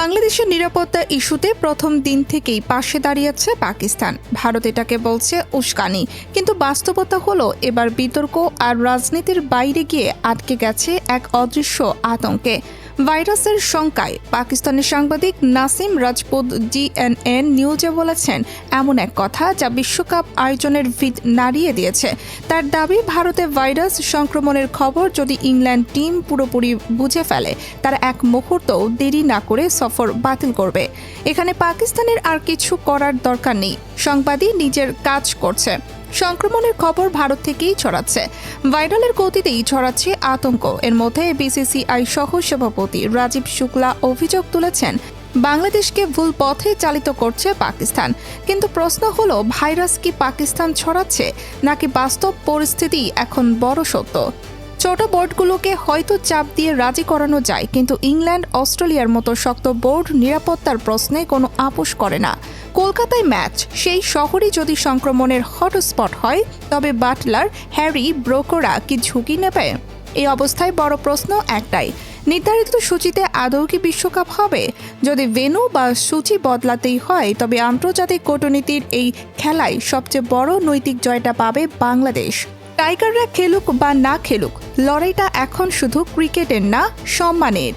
বাংলাদেশের নিরাপত্তা ইস্যুতে প্রথম দিন থেকেই পাশে দাঁড়িয়েছে পাকিস্তান। ভারত এটাকে বলছে উস্কানি, কিন্তু বাস্তবতা হলো এবার বিতর্ক আর রাজনীতির বাইরে গিয়ে আটকে গেছে এক অদৃশ্য আতঙ্কে। ভাইরাসের শঙ্কায় পাকিস্তানের সাংবাদিক নাসিম রাজপুত ডিএনএন নিউজে বলেছেন এমন এক কথা যা বিশ্বকাপ আয়োজনের ভিত নাড়িয়ে দিয়েছে। তার দাবি, ভারতে ভাইরাস সংক্রমণের খবর যদি ইংল্যান্ড টিম পুরোপুরি বুঝে ফেলে, তারা এক মুহূর্তও দেরি না করে সফর বাতিল করবে। এখানে পাকিস্তানের আর কিছু করার দরকার নেই, সংবাদই নিজের কাজ করছে। সংক্রমণের খবর ভারত থেকেই ছড়াচ্ছে, ভাইরালের গতিতেই ছড়াচ্ছে আতঙ্ক। এর মধ্যে বিসিসিআই সহ সভাপতি রাজীব শুক্লা অভিযোগ তুলেছেন বাংলাদেশকে ভুল পথে চালিত করছে পাকিস্তান। কিন্তু প্রশ্ন হলো, ভাইরাস কি পাকিস্তান ছড়াচ্ছে, নাকি বাস্তব পরিস্থিতি এখন বড় সত্য? ছোট বোর্ডগুলোকে হয়তো চাপ দিয়ে রাজি করানো যায়, কিন্তু ইংল্যান্ড, অস্ট্রেলিয়ার মতো শক্ত বোর্ড নিরাপত্তার প্রশ্নে কোনো আপোষ করে না। কলকাতায় ম্যাচ, সেই শহরই যদি সংক্রমণের হটস্পট হয়, তবে বাটলার, হ্যারি, ব্রোকোরা কি ঝুঁকি নেবে? এই অবস্থায় বড় প্রশ্ন একটাই, নির্ধারিত সূচিতে আদৌ কি বিশ্বকাপ হবে? যদি ভেন্যু বা সূচি বদলাতেই হয়, তবে আন্তর্জাতিক কূটনীতির এই খেলায় সবচেয়ে বড় নৈতিক জয়টা পাবে বাংলাদেশ। টাইগাররা খেলুক বা না খেলুক, লড়াইটা এখন শুধু ক্রিকেটের না, সম্মানের।